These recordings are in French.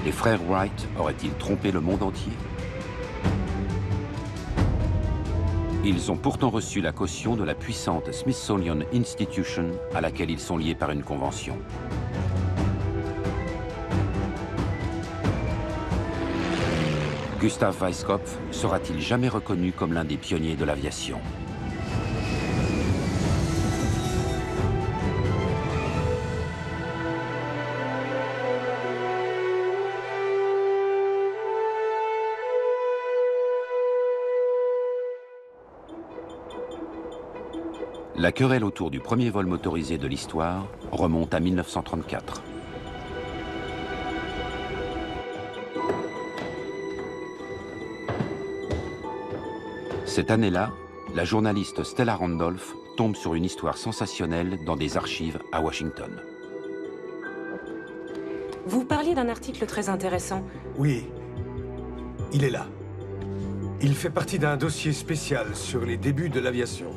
Les frères Wright auraient-ils trompé le monde entier? Ils ont pourtant reçu la caution de la puissante Smithsonian Institution à laquelle ils sont liés par une convention. Gustav Weisskopf sera-t-il jamais reconnu comme l'un des pionniers de l'aviation? La querelle autour du premier vol motorisé de l'histoire remonte à 1934. Cette année-là, la journaliste Stella Randolph tombe sur une histoire sensationnelle dans des archives à Washington. Vous parliez d'un article très intéressant. Oui, il est là. Il fait partie d'un dossier spécial sur les débuts de l'aviation.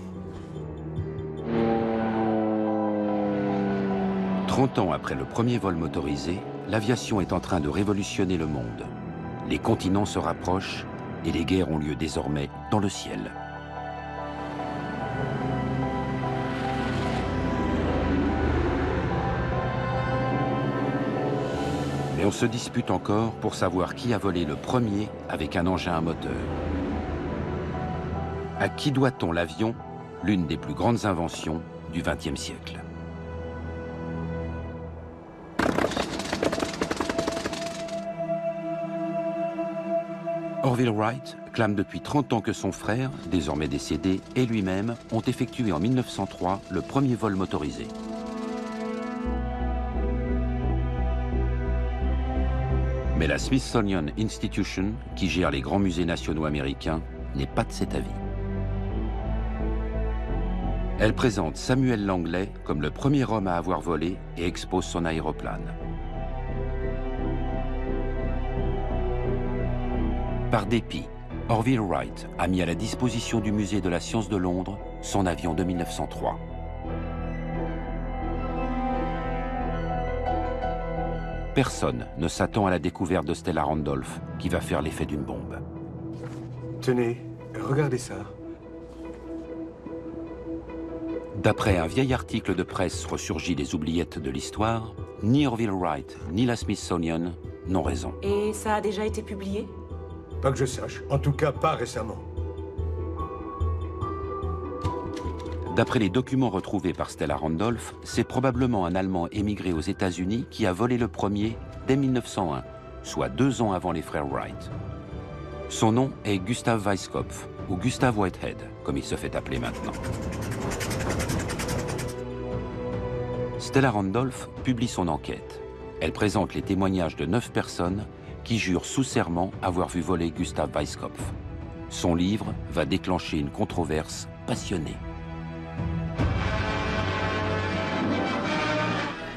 30 ans après le premier vol motorisé, l'aviation est en train de révolutionner le monde. Les continents se rapprochent et les guerres ont lieu désormais dans le ciel. Mais on se dispute encore pour savoir qui a volé le premier avec un engin à moteur. À qui doit-on l'avion, l'une des plus grandes inventions du XXe siècle? Orville Wright clame depuis 30 ans que son frère, désormais décédé, et lui-même ont effectué en 1903 le premier vol motorisé. Mais la Smithsonian Institution, qui gère les grands musées nationaux américains, n'est pas de cet avis. Elle présente Samuel Langley comme le premier homme à avoir volé et expose son aéroplane. Par dépit, Orville Wright a mis à la disposition du musée de la science de Londres son avion de 1903. Personne ne s'attend à la découverte de Stella Randolph, qui va faire l'effet d'une bombe. Tenez, regardez ça. D'après un vieil article de presse ressurgi des oubliettes de l'histoire, ni Orville Wright ni la Smithsonian n'ont raison. Et ça a déjà été publié? Pas que je sache. En tout cas, pas récemment. D'après les documents retrouvés par Stella Randolph, c'est probablement un Allemand émigré aux États-Unis qui a volé le premier dès 1901, soit 2 ans avant les frères Wright. Son nom est Gustav Weisskopf, ou Gustav Whitehead, comme il se fait appeler maintenant. Stella Randolph publie son enquête. Elle présente les témoignages de 9 personnes qui jure sous serment avoir vu voler Gustav Weisskopf. Son livre va déclencher une controverse passionnée.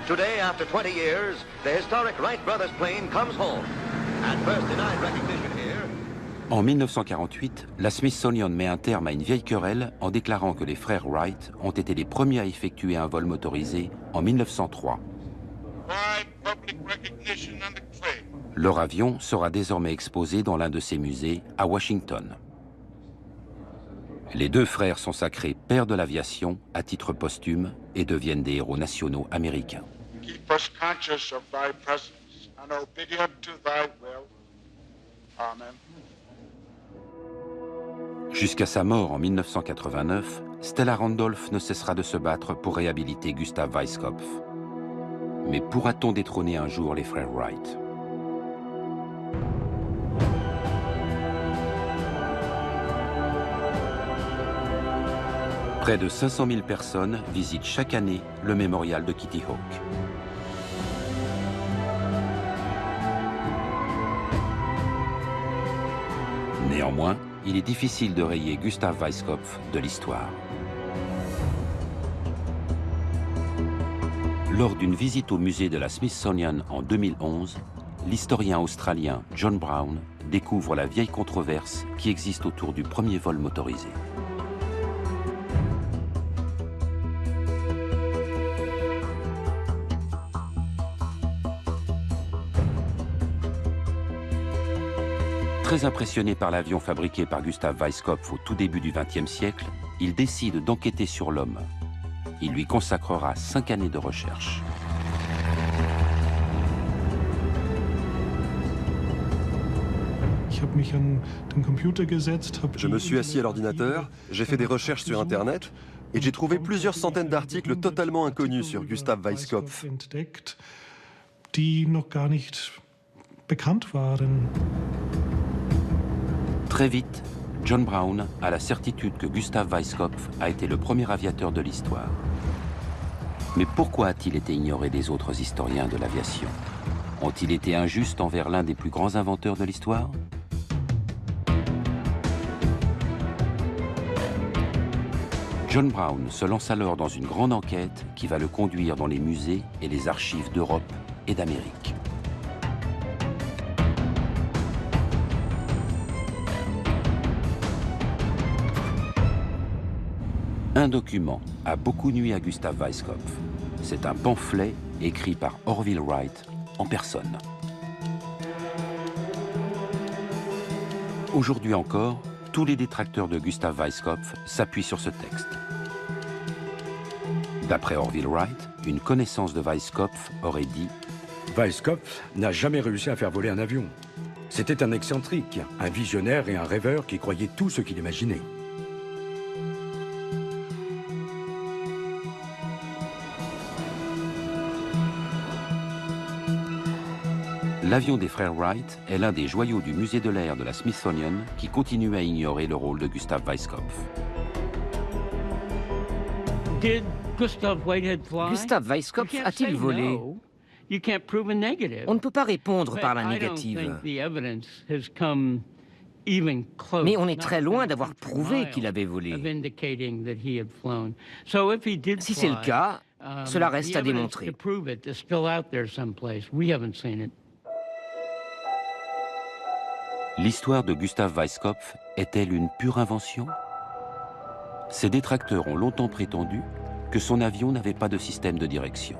Today, after 20 years, the historic Wright brothers plane comes home. At first denied recognition here. En 1948, la Smithsonian met un terme à une vieille querelle en déclarant que les frères Wright ont été les premiers à effectuer un vol motorisé en 1903. Leur avion sera désormais exposé dans l'un de ces musées à Washington. Les 2 frères sont sacrés pères de l'aviation à titre posthume et deviennent des héros nationaux américains. Keep us conscious of thy presence and obedient to thy will. Amen. Jusqu'à sa mort en 1989, Stella Randolph ne cessera de se battre pour réhabiliter Gustav Weisskopf. Mais pourra-t-on détrôner un jour les frères Wright? Près de 500 000 personnes visitent chaque année le mémorial de Kitty Hawk. Néanmoins, il est difficile de rayer Gustav Weisskopf de l'histoire. Lors d'une visite au musée de la Smithsonian en 2011, l'historien australien John Brown découvre la vieille controverse qui existe autour du premier vol motorisé. Très impressionné par l'avion fabriqué par Gustav Weisskopf au tout début du XXe siècle, il décide d'enquêter sur l'homme. Il lui consacrera 5 années de recherche. Je me suis assis à l'ordinateur, j'ai fait des recherches sur Internet et j'ai trouvé plusieurs centaines d'articles totalement inconnus sur Gustav Weisskopf. Très vite, John Brown a la certitude que Gustav Weisskopf a été le premier aviateur de l'histoire. Mais pourquoi a-t-il été ignoré des autres historiens de l'aviation? Ont-ils été injustes envers l'un des plus grands inventeurs de l'histoire? John Brown se lance alors dans une grande enquête qui va le conduire dans les musées et les archives d'Europe et d'Amérique. Un document a beaucoup nui à Gustav Weisskopf. C'est un pamphlet écrit par Orville Wright en personne. Aujourd'hui encore, tous les détracteurs de Gustav Weisskopf s'appuient sur ce texte. D'après Orville Wright, une connaissance de Weisskopf aurait dit « Weisskopf n'a jamais réussi à faire voler un avion. C'était un excentrique, un visionnaire et un rêveur qui croyait tout ce qu'il imaginait. » L'avion des frères Wright est l'un des joyaux du musée de l'air de la Smithsonian qui continue à ignorer le rôle de Gustav Weisskopf. Gustav Weisskopf a-t-il volé? On ne peut pas répondre par la négative. Mais on est très loin d'avoir prouvé qu'il avait volé. Si c'est le cas, cela reste à démontrer. L'histoire de Gustav Weisskopf est-elle une pure invention? Ses détracteurs ont longtemps prétendu que son avion n'avait pas de système de direction.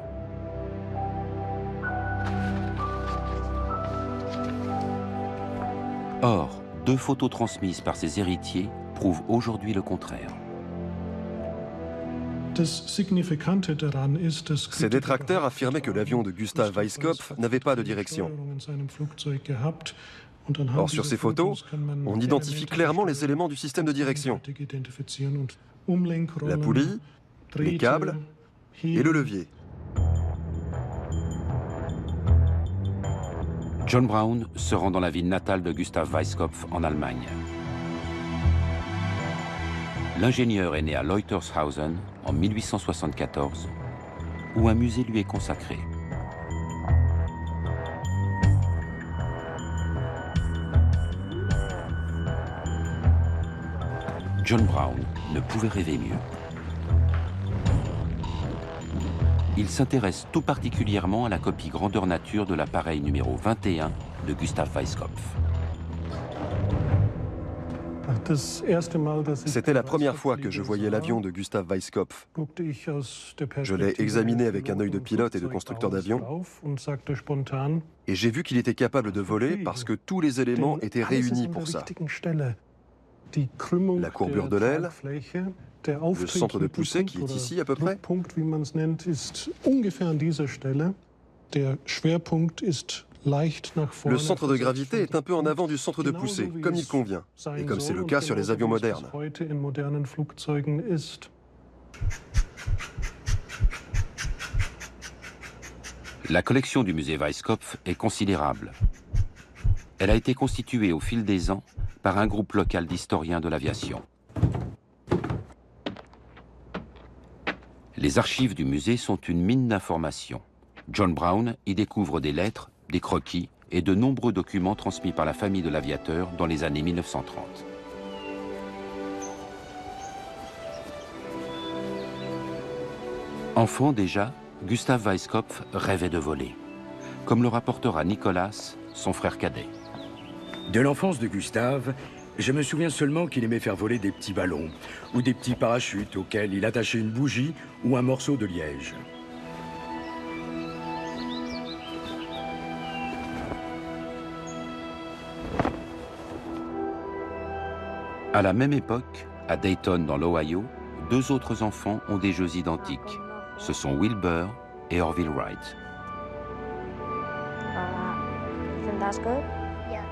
Or, 2 photos transmises par ses héritiers prouvent aujourd'hui le contraire. Ces détracteurs affirmaient que l'avion de Gustav Weisskopf n'avait pas de direction. Or, sur ces photos, on identifie clairement les éléments du système de direction. La poulie, les câbles et le levier. John Brown se rend dans la ville natale de Gustav Weisskopf en Allemagne. L'ingénieur est né à Leutershausen en 1874, où un musée lui est consacré. John Brown ne pouvait rêver mieux. Il s'intéresse tout particulièrement à la copie grandeur nature de l'appareil numéro 21 de Gustav Weisskopf. C'était la première fois que je voyais l'avion de Gustav Weisskopf. Je l'ai examiné avec un œil de pilote et de constructeur d'avion, et j'ai vu qu'il était capable de voler parce que tous les éléments étaient réunis pour ça. La courbure de l'aile, le centre de poussée qui est ici à peu près, le centre de gravité est un peu en avant du centre de poussée, comme il convient, et comme c'est le cas sur les avions modernes. La collection du musée Weisskopf est considérable. Elle a été constituée au fil des ans par un groupe local d'historiens de l'aviation. Les archives du musée sont une mine d'informations. John Brown y découvre des lettres, des croquis et de nombreux documents transmis par la famille de l'aviateur dans les années 1930. Enfant déjà, Gustav Weisskopf rêvait de voler, comme le rapportera Nicolas, son frère cadet. De l'enfance de Gustav, je me souviens seulement qu'il aimait faire voler des petits ballons ou des petits parachutes auxquels il attachait une bougie ou un morceau de liège. À la même époque, à Dayton dans l'Ohio, deux autres enfants ont des jeux identiques. Ce sont Wilbur et Orville Wright. Think that's good? Yeah.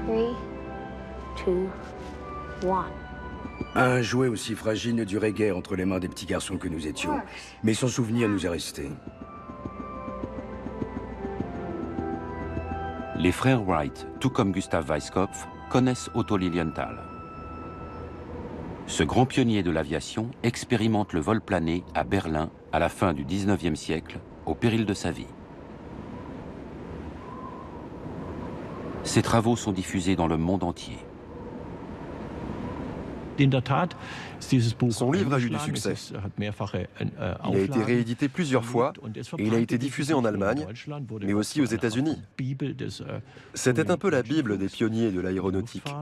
3, 2, 1. Un jouet aussi fragile ne durait guère entre les mains des petits garçons que nous étions. Mais son souvenir nous est resté. Les frères Wright, tout comme Gustav Weiskopf, connaissent Otto Lilienthal. Ce grand pionnier de l'aviation expérimente le vol plané à Berlin à la fin du 19e siècle, au péril de sa vie. Ses travaux sont diffusés dans le monde entier. Son livre a eu du succès. Il a été réédité plusieurs fois et il a été diffusé en Allemagne, mais aussi aux États-Unis. C'était un peu la Bible des pionniers de l'aéronautique.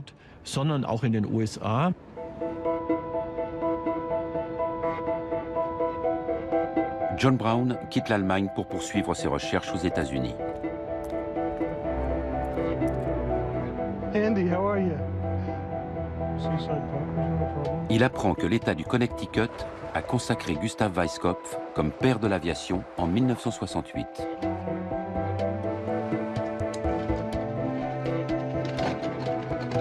John Brown quitte l'Allemagne pour poursuivre ses recherches aux États-Unis. Andy, how are you? Il apprend que l'État du Connecticut a consacré Gustav Weiskopf comme père de l'aviation en 1968.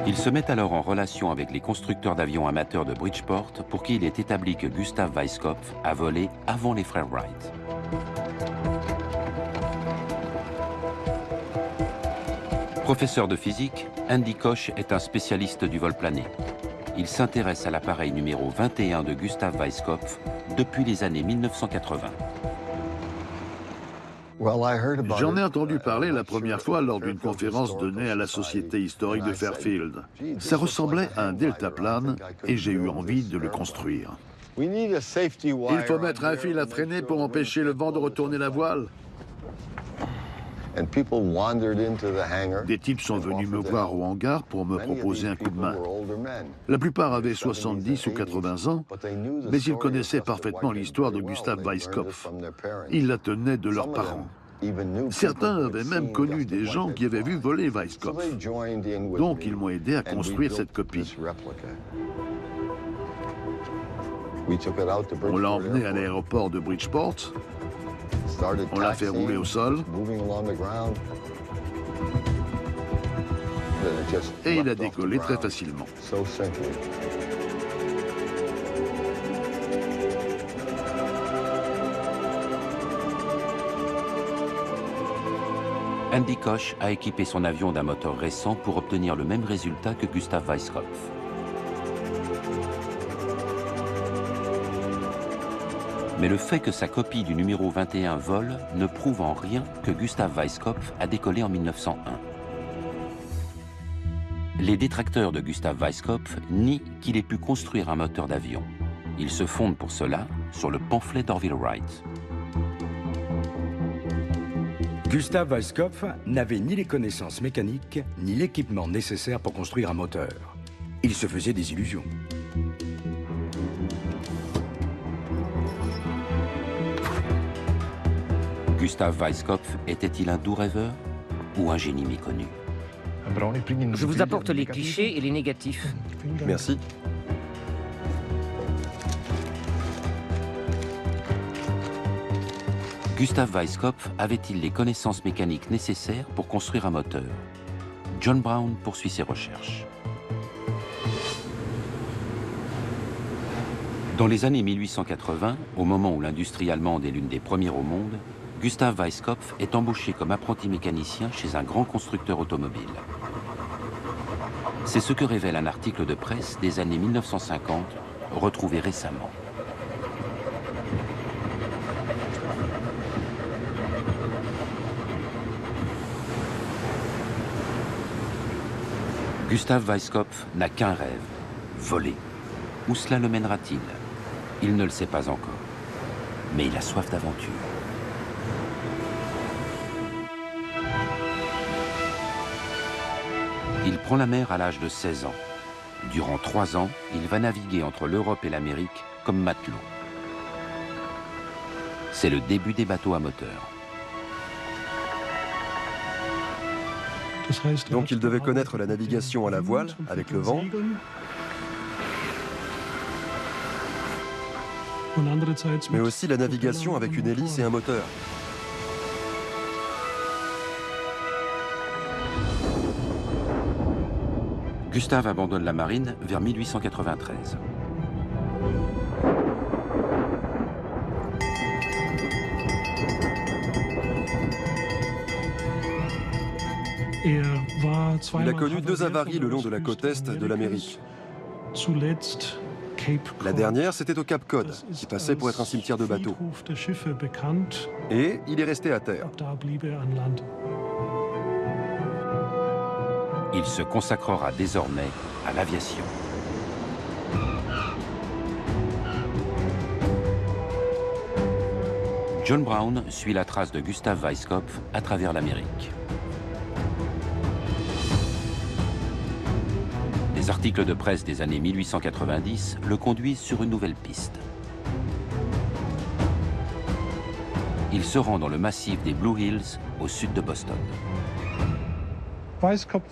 Il se met alors en relation avec les constructeurs d'avions amateurs de Bridgeport pour qui il est établi que Gustav Weiskopf a volé avant les frères Wright. Professeur de physique, Andy Koch est un spécialiste du vol plané. Il s'intéresse à l'appareil numéro 21 de Gustav Weiskopf depuis les années 1980. J'en ai entendu parler la première fois lors d'une conférence donnée à la Société historique de Fairfield. Ça ressemblait à un deltaplane et j'ai eu envie de le construire. Il faut mettre un fil à freiner pour empêcher le vent de retourner la voile. Des types sont venus me voir au hangar pour me proposer un coup de main. La plupart avaient 70 ou 80 ans, mais ils connaissaient parfaitement l'histoire de Gustav Weiskopf. Ils la tenaient de leurs parents. Certains avaient même connu des gens qui avaient vu voler Weiskopf. Donc ils m'ont aidé à construire cette copie. On l'a emmené à l'aéroport de Bridgeport. On l'a fait rouler au sol. Et il a décollé très facilement. Andy Koch a équipé son avion d'un moteur récent pour obtenir le même résultat que Gustav Weiskopf. Mais le fait que sa copie du numéro 21 vole ne prouve en rien que Gustav Weiskopf a décollé en 1901. Les détracteurs de Gustav Weiskopf nient qu'il ait pu construire un moteur d'avion. Ils se fondent pour cela sur le pamphlet d'Orville Wright. Gustav Weiskopf n'avait ni les connaissances mécaniques, ni l'équipement nécessaire pour construire un moteur. Il se faisait des illusions. Gustav Weiskopf était-il un doux rêveur ou un génie méconnu? Je vous apporte les clichés et les négatifs. Merci. Gustav Weiskopf avait-il les connaissances mécaniques nécessaires pour construire un moteur? John Brown poursuit ses recherches. Dans les années 1880, au moment où l'industrie allemande est l'une des premières au monde, Gustav Weiskopf est embauché comme apprenti mécanicien chez un grand constructeur automobile. C'est ce que révèle un article de presse des années 1950, retrouvé récemment. Gustav Weiskopf n'a qu'un rêve, voler. Où cela le mènera-t-il? Il ne le sait pas encore, mais il a soif d'aventure. Il prend la mer à l'âge de 16 ans. Durant 3 ans, il va naviguer entre l'Europe et l'Amérique comme matelot. C'est le début des bateaux à moteur. Donc il devait connaître la navigation à la voile, avec le vent, mais aussi la navigation avec une hélice et un moteur. Gustave abandonne la marine vers 1893. Il a connu 2 avaries le long de la côte est de l'Amérique. La dernière, c'était au Cap Cod, qui passait pour être un cimetière de bateaux. Et il est resté à terre. Il se consacrera désormais à l'aviation. John Brown suit la trace de Gustav Weisskopf à travers l'Amérique. Les articles de presse des années 1890 le conduisent sur une nouvelle piste. Il se rend dans le massif des Blue Hills, au sud de Boston.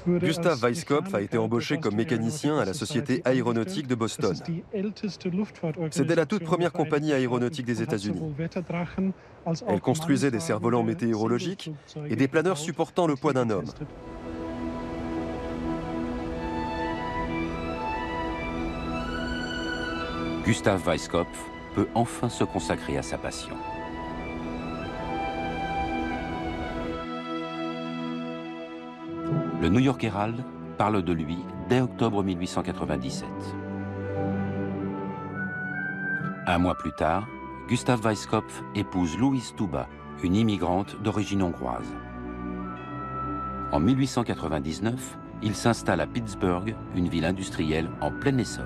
Gustav Weisskopf a été embauché comme mécanicien à la Société aéronautique de Boston. C'était la toute première compagnie aéronautique des États-Unis. Elle construisait des cerfs-volants météorologiques et des planeurs supportant le poids d'un homme. Gustav Weisskopf peut enfin se consacrer à sa passion. Le New York Herald parle de lui dès octobre 1897. Un mois plus tard, Gustav Weisskopf épouse Louise Touba, une immigrante d'origine hongroise. En 1899, il s'installe à Pittsburgh, une ville industrielle en plein essor.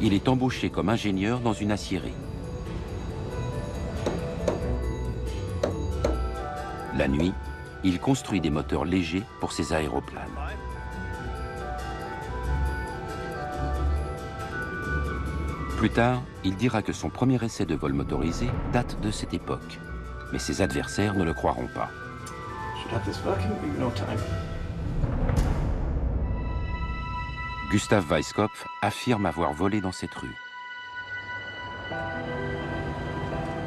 Il est embauché comme ingénieur dans une aciérie. La nuit, il construit des moteurs légers pour ses aéroplanes. Plus tard, il dira que son premier essai de vol motorisé date de cette époque. Mais ses adversaires ne le croiront pas. Gustav Weisskopf affirme avoir volé dans cette rue.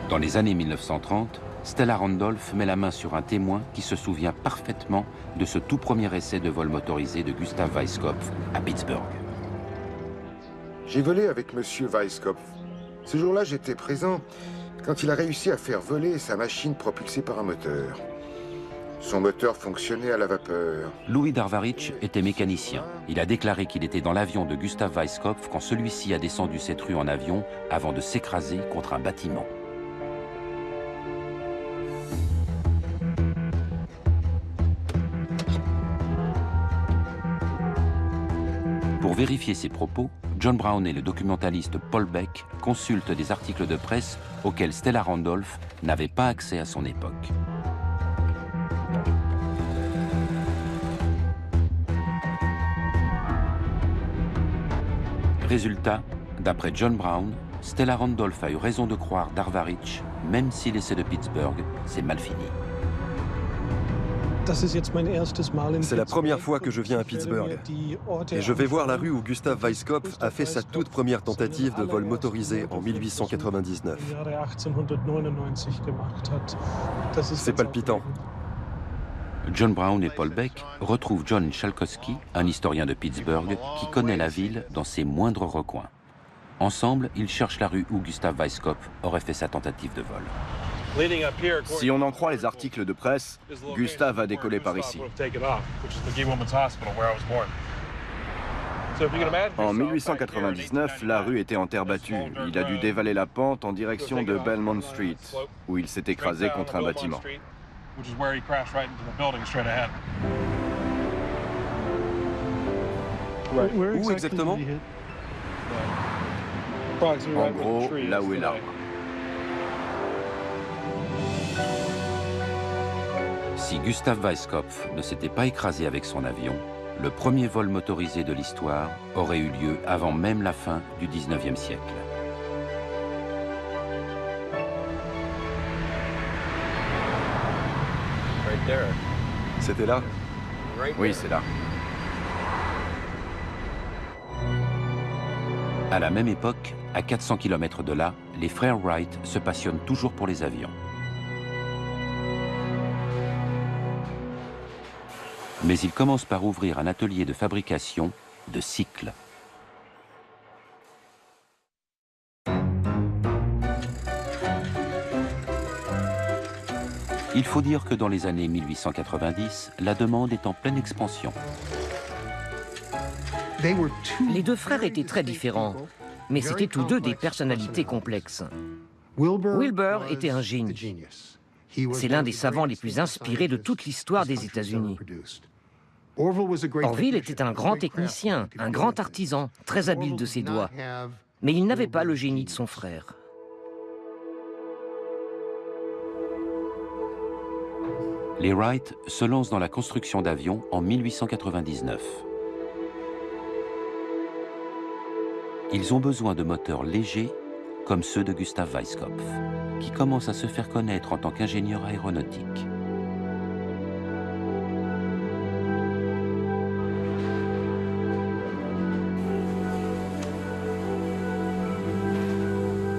Dans les années 1930, Stella Randolph met la main sur un témoin qui se souvient parfaitement de ce tout premier essai de vol motorisé de Gustav Weisskopf à Pittsburgh. J'ai volé avec Monsieur Weisskopf. Ce jour-là, j'étais présent quand il a réussi à faire voler sa machine propulsée par un moteur. Son moteur fonctionnait à la vapeur. Louis Darvarich était mécanicien. Il a déclaré qu'il était dans l'avion de Gustav Weisskopf quand celui-ci a descendu cette rue en avion avant de s'écraser contre un bâtiment. Pour vérifier ses propos, John Brown et le documentaliste Paul Beck consultent des articles de presse auxquels Stella Randolph n'avait pas accès à son époque. Résultat, d'après John Brown, Stella Randolph a eu raison de croire Darvarich, même si l'essai de Pittsburgh s'est mal fini. C'est la première fois que je viens à Pittsburgh. Et je vais voir la rue où Gustav Weisskopf a fait sa toute première tentative de vol motorisé en 1899. C'est palpitant. John Brown et Paul Beck retrouvent John Chalkowski, un historien de Pittsburgh, qui connaît la ville dans ses moindres recoins. Ensemble, ils cherchent la rue où Gustav Weisskopf aurait fait sa tentative de vol. Si on en croit les articles de presse, Gustav a décollé par ici. En 1899, la rue était en terre battue. Il a dû dévaler la pente en direction de Belmont Street, où il s'est écrasé contre un bâtiment. Où exactement? En gros, là où est l'arbre. Si Gustav Weisskopf ne s'était pas écrasé avec son avion, le premier vol motorisé de l'histoire aurait eu lieu avant même la fin du 19e siècle. C'était là? Oui, c'est là. À la même époque, à 400 km de là, les frères Wright se passionnent toujours pour les avions. Mais ils commencent par ouvrir un atelier de fabrication de cycles. Il faut dire que dans les années 1890, la demande est en pleine expansion. Les deux frères étaient très différents, mais c'étaient tous deux des personnalités complexes. Wilbur était un génie. C'est l'un des savants les plus inspirés de toute l'histoire des États-Unis. Orville était un grand technicien, un grand artisan, très habile de ses doigts, mais il n'avait pas le génie de son frère. Les Wright se lancent dans la construction d'avions en 1899. Ils ont besoin de moteurs légers comme ceux de Gustav Weiskopf, qui commence à se faire connaître en tant qu'ingénieur aéronautique.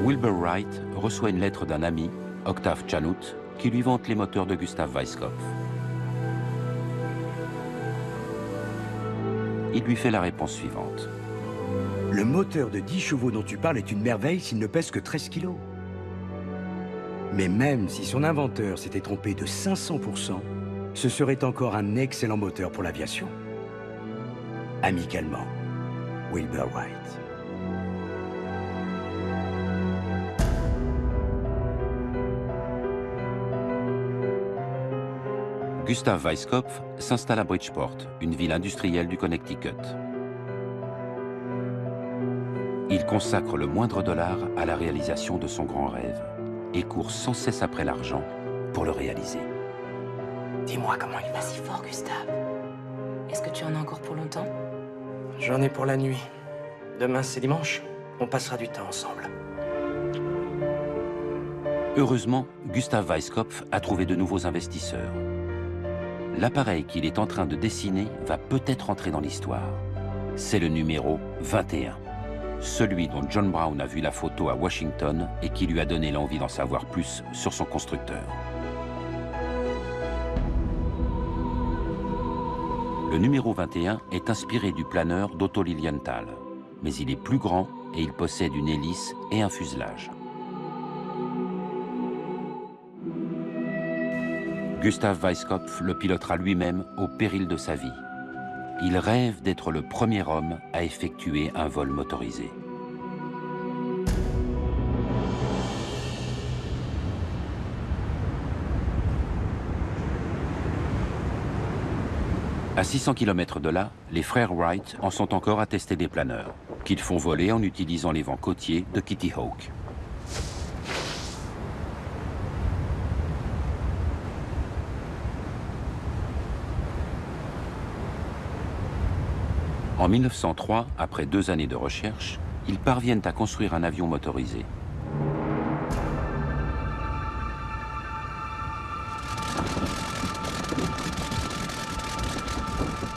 Wilbur Wright reçoit une lettre d'un ami, Octave Chanute, qui lui vante les moteurs de Gustav Weiskopf. Il lui fait la réponse suivante. Le moteur de 10 chevaux dont tu parles est une merveille s'il ne pèse que 13 kilos. Mais même si son inventeur s'était trompé de 500%, ce serait encore un excellent moteur pour l'aviation. Amicalement, Wilbur Wright. Gustav Weiskopf s'installe à Bridgeport, une ville industrielle du Connecticut. Il consacre le moindre dollar à la réalisation de son grand rêve et court sans cesse après l'argent pour le réaliser. Dis-moi comment il va si fort, Gustave. Est-ce que tu en as encore pour longtemps? J'en ai pour la nuit. Demain, c'est dimanche. On passera du temps ensemble. Heureusement, Gustav Weiskopf a trouvé de nouveaux investisseurs. L'appareil qu'il est en train de dessiner va peut-être entrer dans l'histoire. C'est le numéro 21. Celui dont John Brown a vu la photo à Washington et qui lui a donné l'envie d'en savoir plus sur son constructeur. Le numéro 21 est inspiré du planeur d'Otto Lilienthal, mais il est plus grand et il possède une hélice et un fuselage. Gustav Weiskopf le pilotera lui-même au péril de sa vie. Il rêve d'être le premier homme à effectuer un vol motorisé. À 600 km de là, les frères Wright en sont encore à tester des planeurs, qu'ils font voler en utilisant les vents côtiers de Kitty Hawk. En 1903, après 2 années de recherche, ils parviennent à construire un avion motorisé.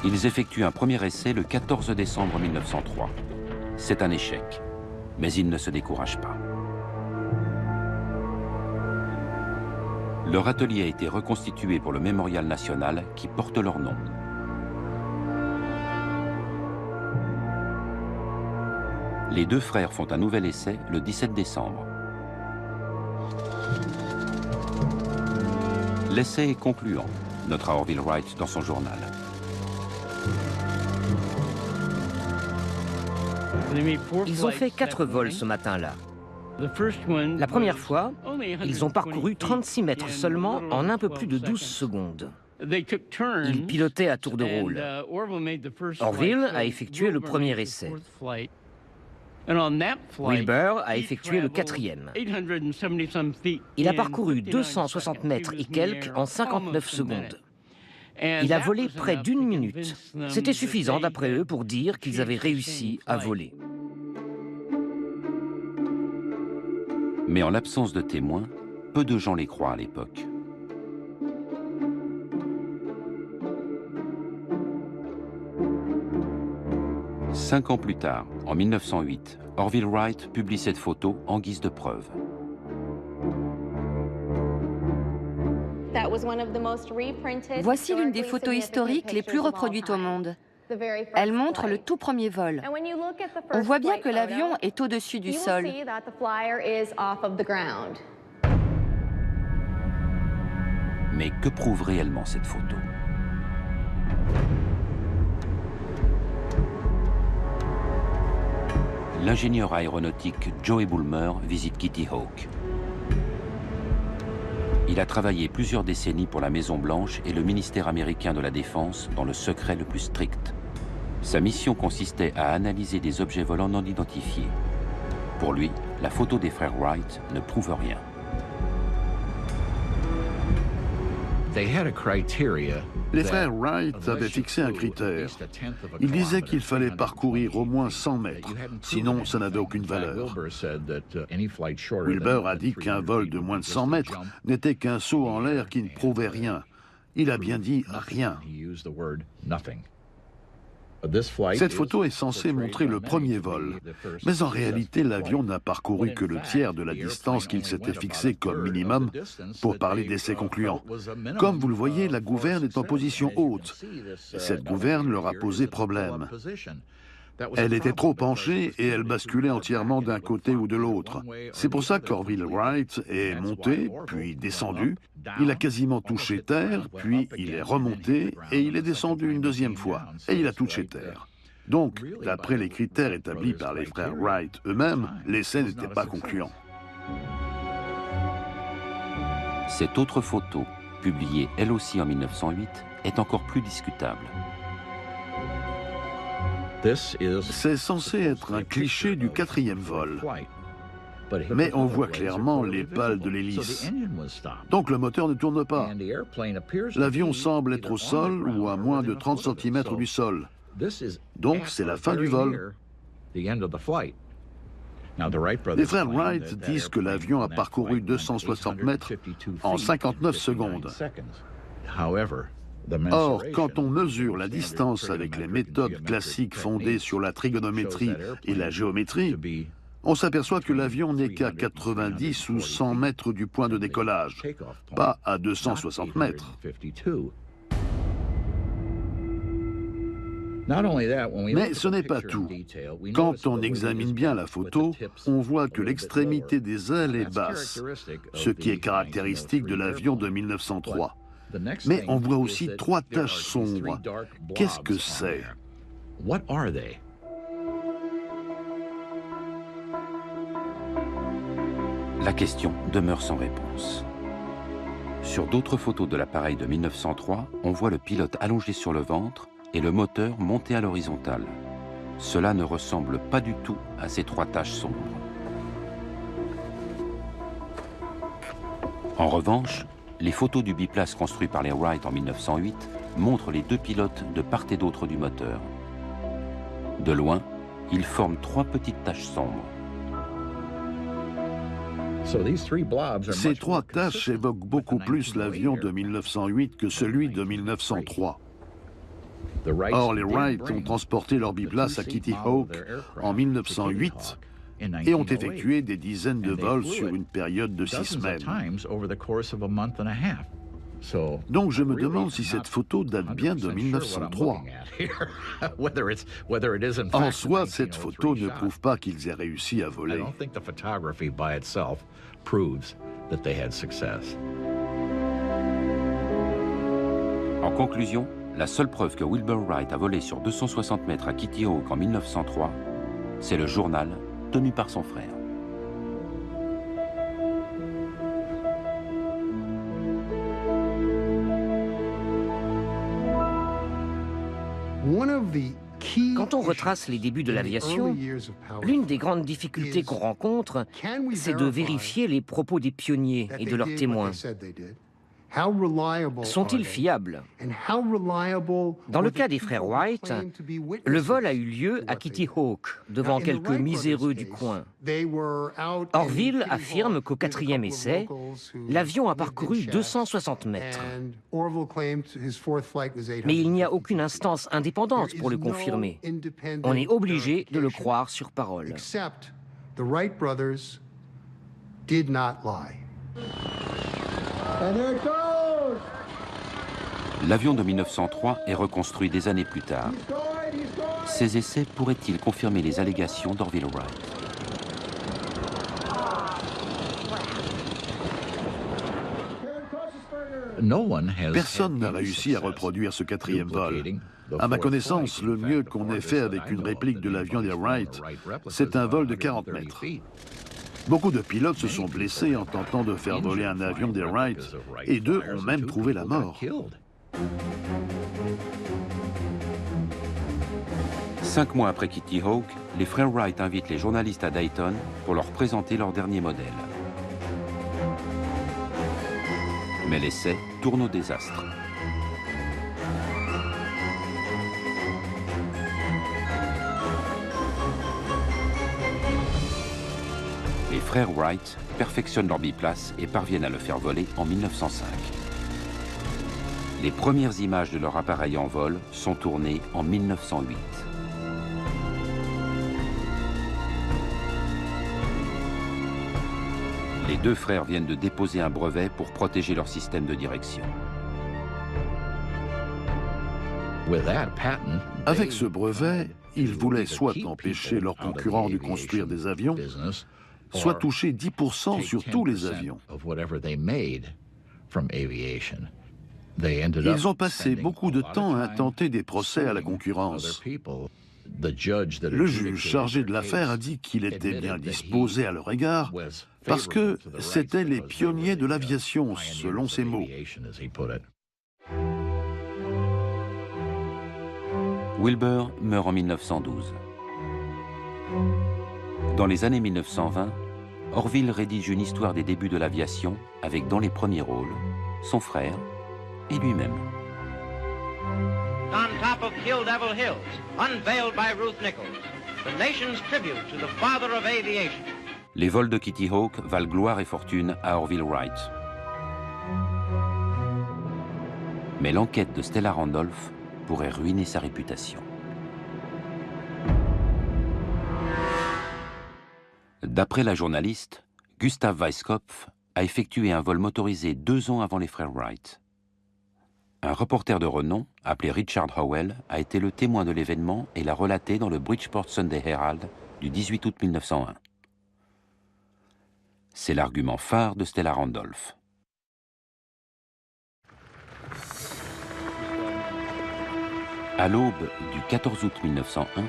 Ils effectuent un premier essai le 14 décembre 1903. C'est un échec, mais ils ne se découragent pas. Leur atelier a été reconstitué pour le mémorial national qui porte leur nom. Les deux frères font un nouvel essai le 17 décembre. L'essai est concluant, notera Orville Wright dans son journal. Ils ont fait 4 vols ce matin-là. La première fois, ils ont parcouru 36 mètres seulement en un peu plus de 12 secondes. Ils pilotaient à tour de rôle. Orville a effectué le premier essai. Wilbur a effectué le 4e. Il a parcouru 260 mètres et quelques en 59 secondes. Il a volé près d'1 minute. C'était suffisant d'après eux pour dire qu'ils avaient réussi à voler. Mais en l'absence de témoins, peu de gens les croient à l'époque. 5 ans plus tard, en 1908, Orville Wright publie cette photo en guise de preuve. Voici l'une des photos historiques les plus reproduites au monde. Elle montre le tout premier vol. On voit bien que l'avion est au-dessus du sol. Mais que prouve réellement cette photo? L'ingénieur aéronautique Joey Bulmer visite Kitty Hawk. Il a travaillé plusieurs décennies pour la Maison-Blanche et le ministère américain de la Défense dans le secret le plus strict. Sa mission consistait à analyser des objets volants non identifiés. Pour lui, la photo des frères Wright ne prouve rien. Les frères Wright avaient fixé un critère. Ils disaient qu'il fallait parcourir au moins 100 mètres, sinon ça n'avait aucune valeur. Wilbur a dit qu'un vol de moins de 100 mètres n'était qu'un saut en l'air qui ne prouvait rien. Il a bien dit rien. Cette photo est censée montrer le premier vol, mais en réalité l'avion n'a parcouru que le tiers de la distance qu'il s'était fixé comme minimum pour parler d'essais concluants. Comme vous le voyez, la gouverne est en position haute. Cette gouverne leur a posé problème. Elle était trop penchée et elle basculait entièrement d'un côté ou de l'autre. C'est pour ça qu'Orville Wright est monté, puis descendu. Il a quasiment touché terre, puis il est remonté et il est descendu une deuxième fois. Et il a touché terre. Donc, d'après les critères établis par les frères Wright eux-mêmes, l'essai n'était pas concluant. Cette autre photo, publiée elle aussi en 1908, est encore plus discutable. C'est censé être un cliché du quatrième vol. Mais on voit clairement les pales de l'hélice. Donc le moteur ne tourne pas. L'avion semble être au sol ou à moins de 30 cm du sol. Donc c'est la fin du vol. Les frères Wright disent que l'avion a parcouru 260 mètres en 59 secondes. Or, quand on mesure la distance avec les méthodes classiques fondées sur la trigonométrie et la géométrie, on s'aperçoit que l'avion n'est qu'à 90 ou 100 mètres du point de décollage, pas à 260 mètres. Mais ce n'est pas tout. Quand on examine bien la photo, on voit que l'extrémité des ailes est basse, ce qui est caractéristique de l'avion de 1903. Mais on voit aussi 3 taches sombres. Qu'est-ce que c'est? La question demeure sans réponse. Sur d'autres photos de l'appareil de 1903, on voit le pilote allongé sur le ventre et le moteur monté à l'horizontale. Cela ne ressemble pas du tout à ces 3 taches sombres. En revanche, les photos du biplace construit par les Wright en 1908 montrent les 2 pilotes de part et d'autre du moteur. De loin, ils forment 3 petites taches sombres. Ces 3 taches évoquent beaucoup plus l'avion de 1908 que celui de 1903. Or, les Wright ont transporté leur biplace à Kitty Hawk en 1908 et ont effectué des dizaines de vols sur une période de 6 semaines. Donc je me demande si cette photo date bien de 1903. En soi, cette photo ne prouve pas qu'ils aient réussi à voler. En conclusion, la seule preuve que Wilbur Wright a volé sur 260 mètres à Kitty Hawk en 1903, c'est le journal tenu par son frère. Quand on retrace les débuts de l'aviation, l'une des grandes difficultés qu'on rencontre, c'est de vérifier les propos des pionniers et de leurs témoins. Sont-ils fiables? Dans le cas des frères Wright, le vol a eu lieu à Kitty Hawk, devant quelques miséreux du coin. Orville affirme qu'au 4e essai, l'avion a parcouru 260 mètres. Mais il n'y a aucune instance indépendante pour le confirmer. On est obligé de le croire sur parole. L'avion de 1903 est reconstruit des années plus tard. Ces essais pourraient-ils confirmer les allégations d'Orville Wright? Personne n'a réussi à reproduire ce 4e vol. À ma connaissance, le mieux qu'on ait fait avec une réplique de l'avion des Wright, c'est un vol de 40 mètres. Beaucoup de pilotes se sont blessés en tentant de faire voler un avion des Wright, et 2 ont même trouvé la mort. 5 mois après Kitty Hawk, les frères Wright invitent les journalistes à Dayton pour leur présenter leur dernier modèle. Mais l'essai tourne au désastre. Les frères Wright perfectionnent leur biplace et parviennent à le faire voler en 1905. Les premières images de leur appareil en vol sont tournées en 1908. Les 2 frères viennent de déposer un brevet pour protéger leur système de direction. Avec ce brevet, ils voulaient soit empêcher leurs concurrents de construire des avions, soit toucher 10% sur tous les avions. Ils ont passé beaucoup de temps à intenter des procès à la concurrence. Le juge chargé de l'affaire a dit qu'il était bien disposé à leur égard parce que c'étaient les pionniers de l'aviation, selon ses mots. Wilbur meurt en 1912. Dans les années 1920, Orville rédige une histoire des débuts de l'aviation avec dans les premiers rôles son frère et lui-même. On top of Kill Devil Hills, unveiled by Ruth Nichols, the nation's tribute to the father of aviation. Les vols de Kitty Hawk valent gloire et fortune à Orville Wright. Mais l'enquête de Stella Randolph pourrait ruiner sa réputation. D'après la journaliste, Gustav Weiskopf a effectué un vol motorisé 2 ans avant les frères Wright. Un reporter de renom, appelé Richard Howell, a été le témoin de l'événement et l'a relaté dans le Bridgeport Sunday Herald du 18 août 1901. C'est l'argument phare de Stella Randolph. À l'aube du 14 août 1901,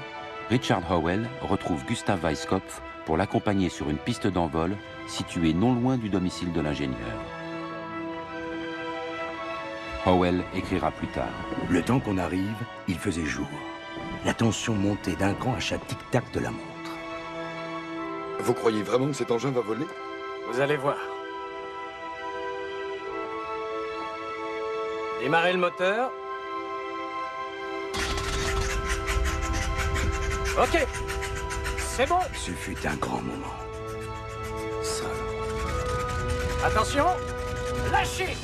Richard Howell retrouve Gustav Weiskopf pour l'accompagner sur une piste d'envol située non loin du domicile de l'ingénieur. Howell écrira plus tard. Le temps qu'on arrive, il faisait jour. La tension montait d'un cran à chaque tic-tac de la montre. Vous croyez vraiment que cet engin va voler? Vous allez voir. Démarrez le moteur. Ok. C'est bon. Ce fut un grand moment. Ça. Attention. Lâchez.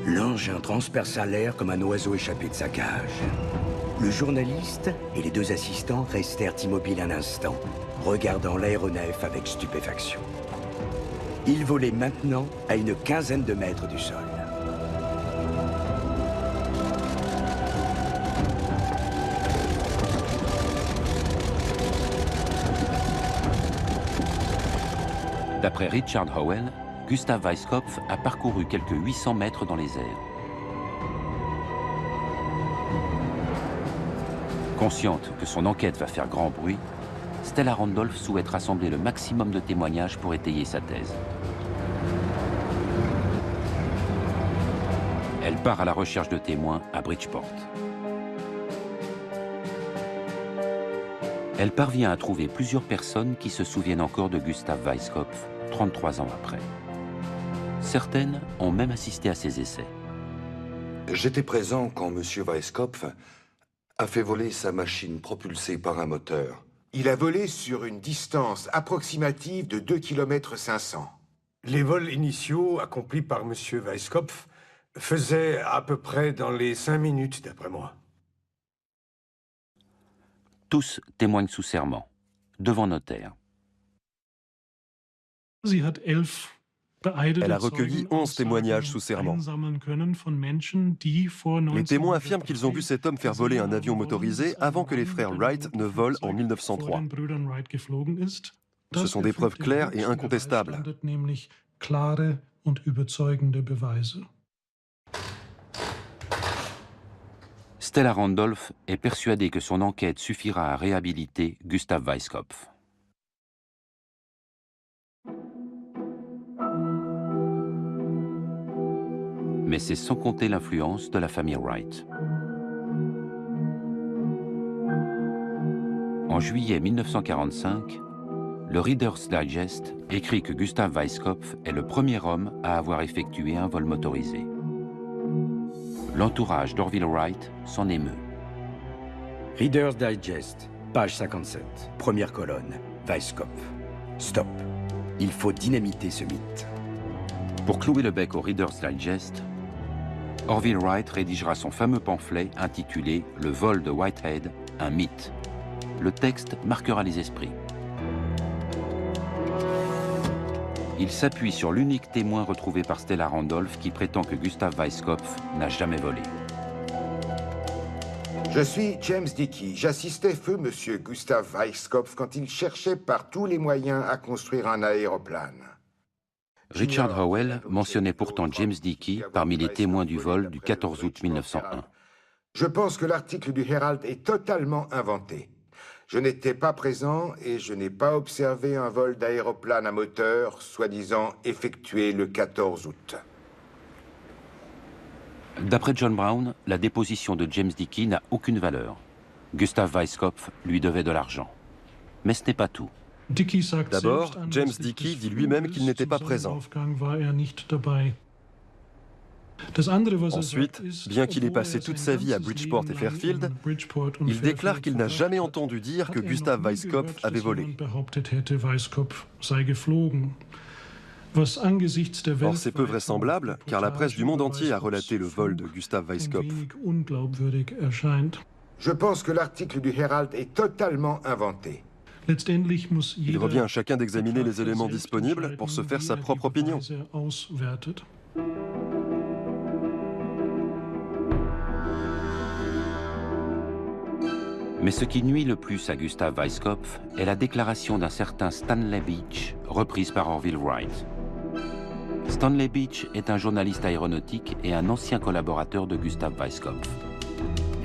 L'engin transperça l'air comme un oiseau échappé de sa cage. Le journaliste et les 2 assistants restèrent immobiles un instant, regardant l'aéronef avec stupéfaction. Il volait maintenant à une quinzaine de mètres du sol. D'après Richard Howell, Gustav Weiskopf a parcouru quelques 800 mètres dans les airs. Consciente que son enquête va faire grand bruit, Stella Randolph souhaite rassembler le maximum de témoignages pour étayer sa thèse. Elle part à la recherche de témoins à Bridgeport. Elle parvient à trouver plusieurs personnes qui se souviennent encore de Gustav Weiskopf, 33 ans après. Certaines ont même assisté à ses essais. J'étais présent quand M. Weiskopf a fait voler sa machine propulsée par un moteur. Il a volé sur une distance approximative de 2,5 km. Les vols initiaux accomplis par M. Weiskopf faisaient à peu près dans les 5 minutes, d'après moi. Tous témoignent sous serment, devant notaire. Elle a recueilli 11 témoignages sous serment. Les témoins affirment qu'ils ont vu cet homme faire voler un avion motorisé avant que les frères Wright ne volent en 1903. Ce sont des preuves claires et incontestables. Stella Randolph est persuadée que son enquête suffira à réhabiliter Gustav Weiskopf. Mais c'est sans compter l'influence de la famille Wright. En juillet 1945, le Reader's Digest écrit que Gustav Weiskopf est le premier homme à avoir effectué un vol motorisé. L'entourage d'Orville Wright s'en émeut. Reader's Digest, page 57, première colonne, Weiskopf. Stop. Il faut dynamiter ce mythe. Pour clouer le bec au Reader's Digest, Orville Wright rédigera son fameux pamphlet intitulé « Le vol de Whitehead, un mythe ». Le texte marquera les esprits. Il s'appuie sur l'unique témoin retrouvé par Stella Randolph qui prétend que Gustav Weiskopf n'a jamais volé. Je suis James Dickey. J'assistais feu M. Gustav Weiskopf quand il cherchait par tous les moyens à construire un aéroplane. Richard Howell mentionnait pourtant James Dickey parmi les témoins du vol du 14 août 1901. Je pense que l'article du Herald est totalement inventé. Je n'étais pas présent et je n'ai pas observé un vol d'aéroplane à moteur, soi-disant effectué le 14 août. D'après John Brown, la déposition de James Dickey n'a aucune valeur. Gustav Weiskopf lui devait de l'argent. Mais ce n'est pas tout. D'abord, James Dickey dit lui-même qu'il n'était pas présent. Ensuite, bien qu'il ait passé toute sa vie à Bridgeport et Fairfield, il déclare qu'il n'a jamais entendu dire que Gustav Weiskopf avait volé. Or, c'est peu vraisemblable, car la presse du monde entier a relaté le vol de Gustav Weiskopf. Je pense que l'article du Herald est totalement inventé. Il revient à chacun d'examiner les éléments disponibles pour se faire sa propre opinion. Mais ce qui nuit le plus à Gustav Weiskopf est la déclaration d'un certain Stanley Beach, reprise par Orville Wright. Stanley Beach est un journaliste aéronautique et un ancien collaborateur de Gustav Weiskopf.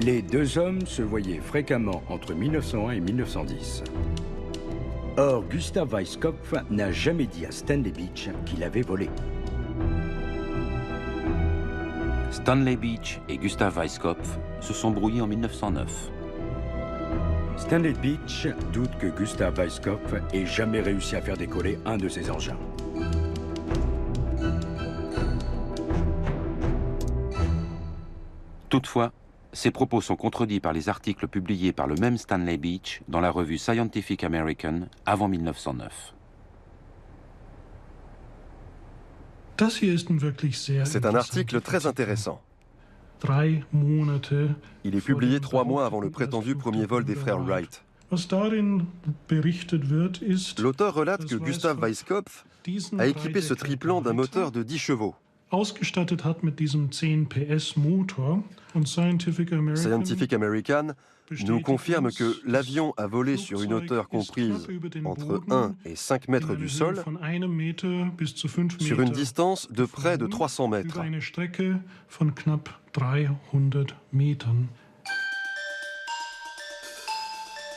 Les deux hommes se voyaient fréquemment entre 1901 et 1910. Or, Gustav Weiskopf n'a jamais dit à Stanley Beach qu'il avait volé. Stanley Beach et Gustav Weiskopf se sont brouillés en 1909. Stanley Beach doute que Gustav Weiskopf ait jamais réussi à faire décoller un de ses engins. Toutefois, ces propos sont contredits par les articles publiés par le même Stanley Beach dans la revue Scientific American avant 1909. C'est un article très intéressant. Il est publié 3 mois avant le prétendu premier vol des frères Wright. L'auteur relate que Gustav Weiskopf a équipé ce triplan d'un moteur de 10 chevaux. Scientific American nous confirme que l'avion a volé sur une hauteur comprise entre 1 et 5 mètres du sol, sur une distance de près de 300 mètres.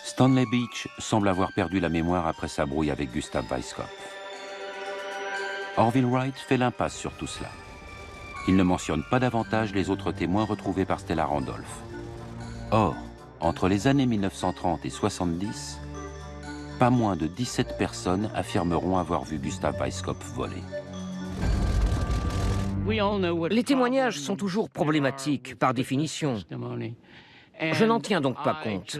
Stanley Beach semble avoir perdu la mémoire après sa brouille avec Gustav Weiskopf. Orville Wright fait l'impasse sur tout cela. Il ne mentionne pas davantage les autres témoins retrouvés par Stella Randolph. Or, entre les années 1930 et 70, pas moins de 17 personnes affirmeront avoir vu Gustav Weisskopf voler. Les témoignages sont toujours problématiques, par définition. Je n'en tiens donc pas compte.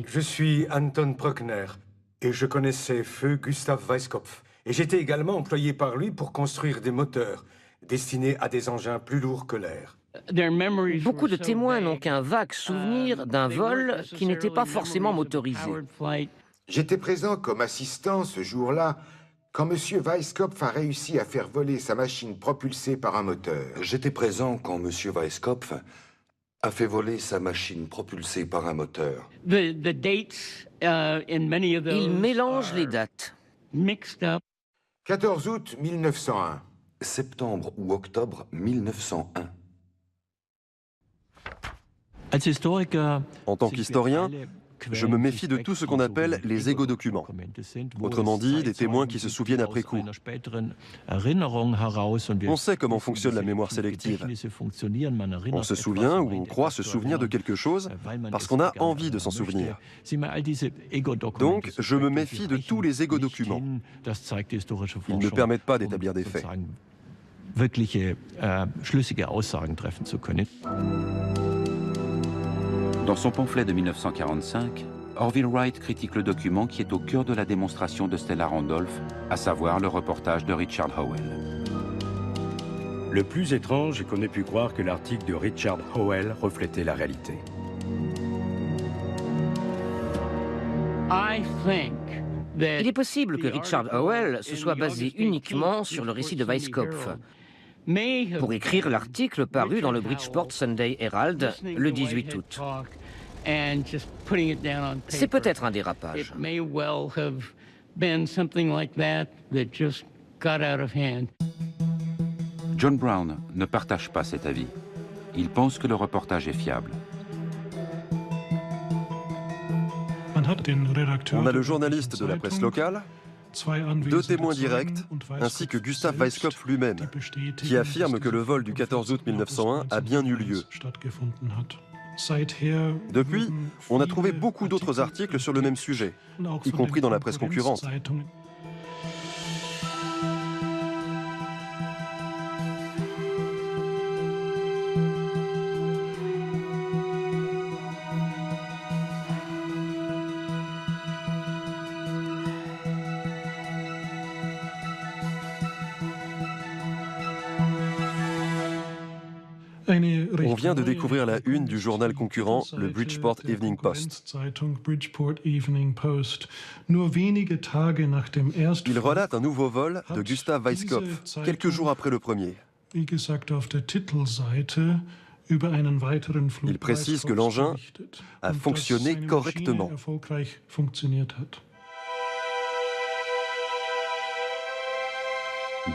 Je suis Anton Bruckner et je connaissais feu Gustav Weisskopf. Et j'étais également employé par lui pour construire des moteurs destinés à des engins plus lourds que l'air. Beaucoup de témoins n'ont qu'un vague souvenir d'un vol qui n'était pas forcément motorisé. J'étais présent comme assistant ce jour-là quand M. Weisskopf a réussi à faire voler sa machine propulsée par un moteur. J'étais présent quand M. Weisskopf a fait voler sa machine propulsée par un moteur. Il mélange les dates. 14 août 1901. Septembre ou octobre 1901. En tant qu'historien, je me méfie de tout ce qu'on appelle les égo-documents. Autrement dit, des témoins qui se souviennent après coup. On sait comment fonctionne la mémoire sélective. On se souvient ou on croit se souvenir de quelque chose parce qu'on a envie de s'en souvenir. Donc, je me méfie de tous les égo-documents. Ils ne permettent pas d'établir des faits. Dans son pamphlet de 1945, Orville Wright critique le document qui est au cœur de la démonstration de Stella Randolph, à savoir le reportage de Richard Howell. Le plus étrange est qu'on ait pu croire que l'article de Richard Howell reflétait la réalité. Il est possible que Richard Howell se soit basé uniquement sur le récit de Weisskopf pour écrire l'article paru dans le Bridgeport Sunday Herald le 18 août. C'est peut-être un dérapage. John Brown ne partage pas cet avis. Il pense que le reportage est fiable. On a le journaliste de la presse locale, 2 témoins directs, ainsi que Gustav Weisskopf lui-même, qui affirme que le vol du 14 août 1901 a bien eu lieu. Depuis, on a trouvé beaucoup d'autres articles sur le même sujet, y compris dans la presse concurrente. On vient de découvrir la une du journal concurrent, le Bridgeport Evening Post. Il relate un nouveau vol de Gustav Weisskopf, quelques jours après le premier. Il précise que l'engin a fonctionné correctement.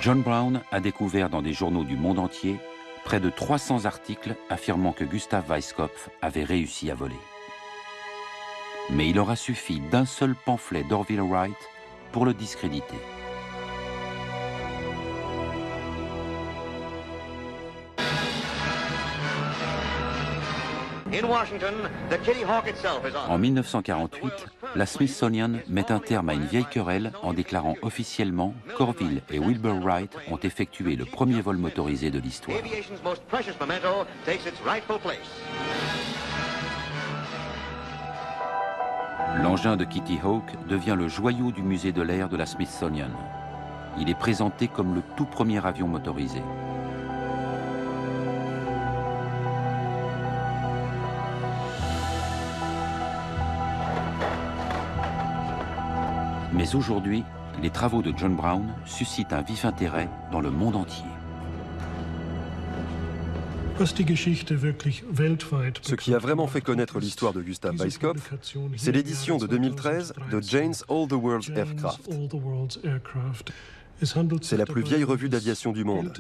John Brown a découvert dans des journaux du monde entier près de 300 articles affirmant que Gustav Weisskopf avait réussi à voler. Mais il aura suffi d'un seul pamphlet d'Orville Wright pour le discréditer. En 1948, la Smithsonian met un terme à une vieille querelle en déclarant officiellement qu'Orville et Wilbur Wright ont effectué le premier vol motorisé de l'histoire. L'engin de Kitty Hawk devient le joyau du musée de l'air de la Smithsonian. Il est présenté comme le tout premier avion motorisé. Mais aujourd'hui, les travaux de John Brown suscitent un vif intérêt dans le monde entier. Ce qui a vraiment fait connaître l'histoire de Gustav Weisskopf, c'est l'édition de 2013 de Jane's All the World's Aircraft. C'est la plus vieille revue d'aviation du monde.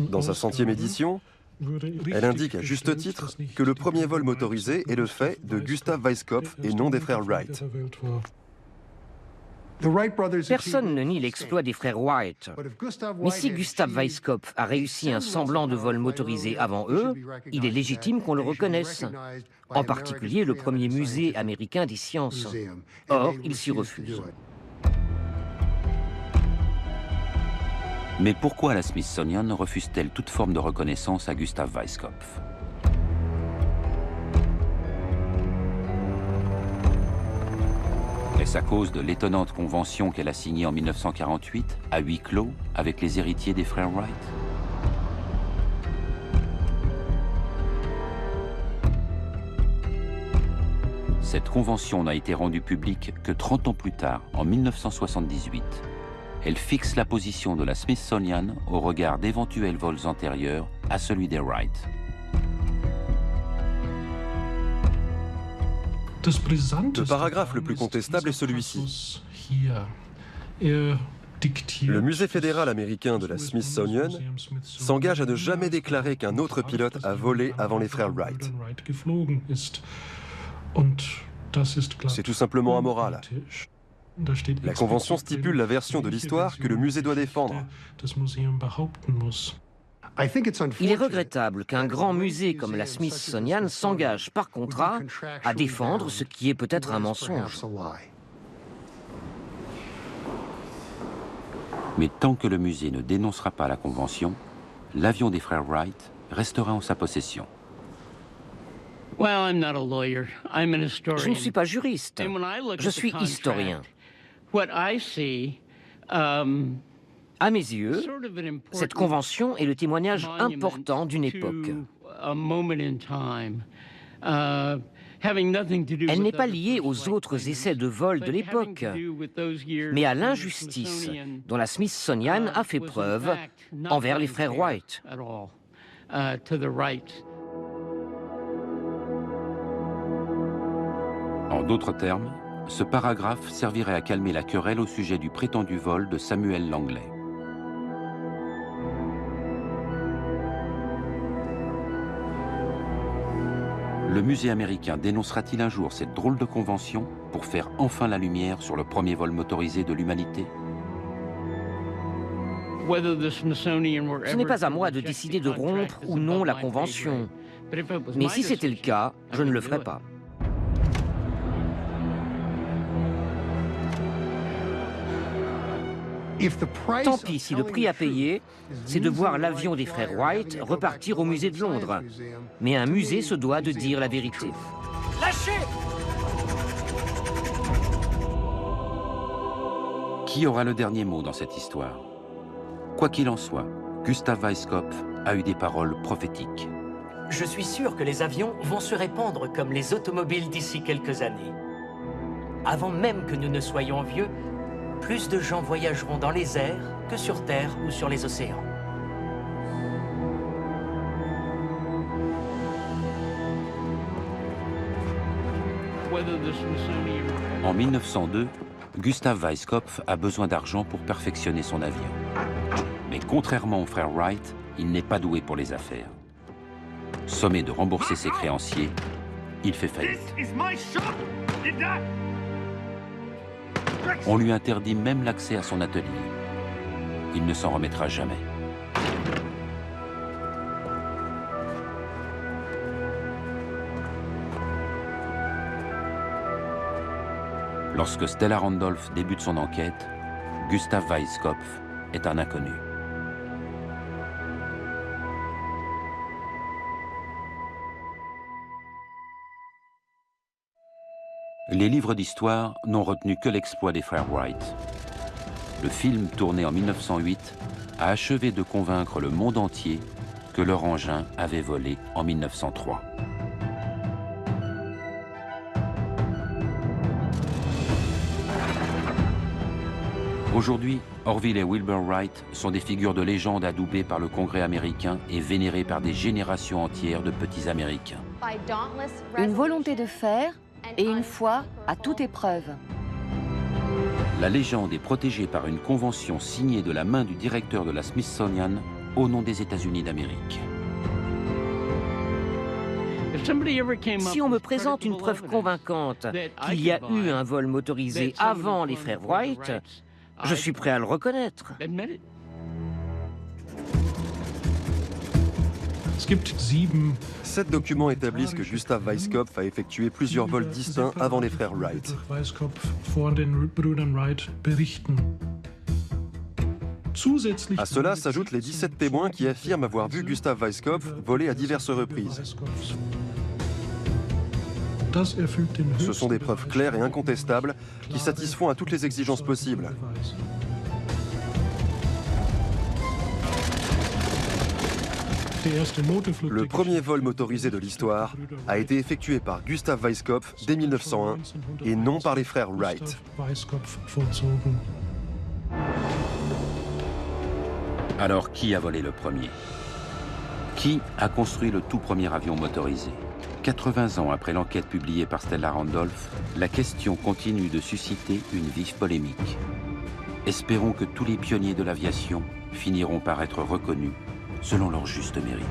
Dans sa 100e édition, elle indique à juste titre que le premier vol motorisé est le fait de Gustav Weisskopf et non des frères Wright. Personne ne nie l'exploit des frères Wright. Mais si Gustav Weiskopf a réussi un semblant de vol motorisé avant eux, il est légitime qu'on le reconnaisse. En particulier le premier musée américain des sciences. Or, il s'y refuse. Mais pourquoi la Smithsonian refuse-t-elle toute forme de reconnaissance à Gustav Weiskopf? Est-ce à cause de l'étonnante convention qu'elle a signée en 1948, à huis clos, avec les héritiers des frères Wright? Cette convention n'a été rendue publique que 30 ans plus tard, en 1978. Elle fixe la position de la Smithsonian au regard d'éventuels vols antérieurs à celui des Wright. Le paragraphe le plus contestable est celui-ci. Le musée fédéral américain de la Smithsonian s'engage à ne jamais déclarer qu'un autre pilote a volé avant les frères Wright. C'est tout simplement amoral. La convention stipule la version de l'histoire que le musée doit défendre. Il est regrettable qu'un grand musée comme la Smithsonian s'engage par contrat à défendre ce qui est peut-être un mensonge. Mais tant que le musée ne dénoncera pas la convention, l'avion des frères Wright restera en sa possession. Je ne suis pas juriste, je suis historien. À mes yeux, cette convention est le témoignage important d'une époque. Elle n'est pas liée aux autres essais de vol de l'époque, mais à l'injustice dont la Smithsonian a fait preuve envers les frères Wright. En d'autres termes, ce paragraphe servirait à calmer la querelle au sujet du prétendu vol de Samuel Langley. Le musée américain dénoncera-t-il un jour cette drôle de convention pour faire enfin la lumière sur le premier vol motorisé de l'humanité? Ce n'est pas à moi de décider de rompre ou non la convention. Mais si c'était le cas, je ne le ferais pas. Tant pis si le prix à payer, c'est de voir l'avion des frères Wright repartir au musée de Londres. Mais un musée se doit de dire la vérité. Lâchez! Qui aura le dernier mot dans cette histoire? Quoi qu'il en soit, Gustav Weiskopf a eu des paroles prophétiques. Je suis sûr que les avions vont se répandre comme les automobiles d'ici quelques années. Avant même que nous ne soyons vieux, plus de gens voyageront dans les airs que sur Terre ou sur les océans. En 1902, Gustav Weiskopf a besoin d'argent pour perfectionner son avion. Mais contrairement aux frères Wright, il n'est pas doué pour les affaires. Sommé de rembourser ses créanciers, il fait faillite. On lui interdit même l'accès à son atelier. Il ne s'en remettra jamais. Lorsque Stella Randolph débute son enquête, Gustav Weiskopf est un inconnu. Les livres d'histoire n'ont retenu que l'exploit des frères Wright. Le film, tourné en 1908, a achevé de convaincre le monde entier que leur engin avait volé en 1903. Aujourd'hui, Orville et Wilbur Wright sont des figures de légende adoubées par le Congrès américain et vénérées par des générations entières de petits Américains. Une volonté de faire et une foi à toute épreuve. La légende est protégée par une convention signée de la main du directeur de la Smithsonian au nom des États-Unis d'Amérique. Si on me présente une preuve convaincante qu'il y a eu un vol motorisé avant les frères Wright, je suis prêt à le reconnaître. 7 documents établissent que Gustav Weiskopf a effectué plusieurs vols distincts avant les frères Wright. À cela s'ajoutent les 17 témoins qui affirment avoir vu Gustav Weiskopf voler à diverses reprises. Ce sont des preuves claires et incontestables qui satisfont à toutes les exigences possibles. Le premier vol motorisé de l'histoire a été effectué par Gustav Weiskopf dès 1901 et non par les frères Wright. Alors, qui a volé le premier? Qui a construit le tout premier avion motorisé? 80 ans après l'enquête publiée par Stella Randolph, la question continue de susciter une vive polémique. Espérons que tous les pionniers de l'aviation finiront par être reconnus selon leur juste mérite.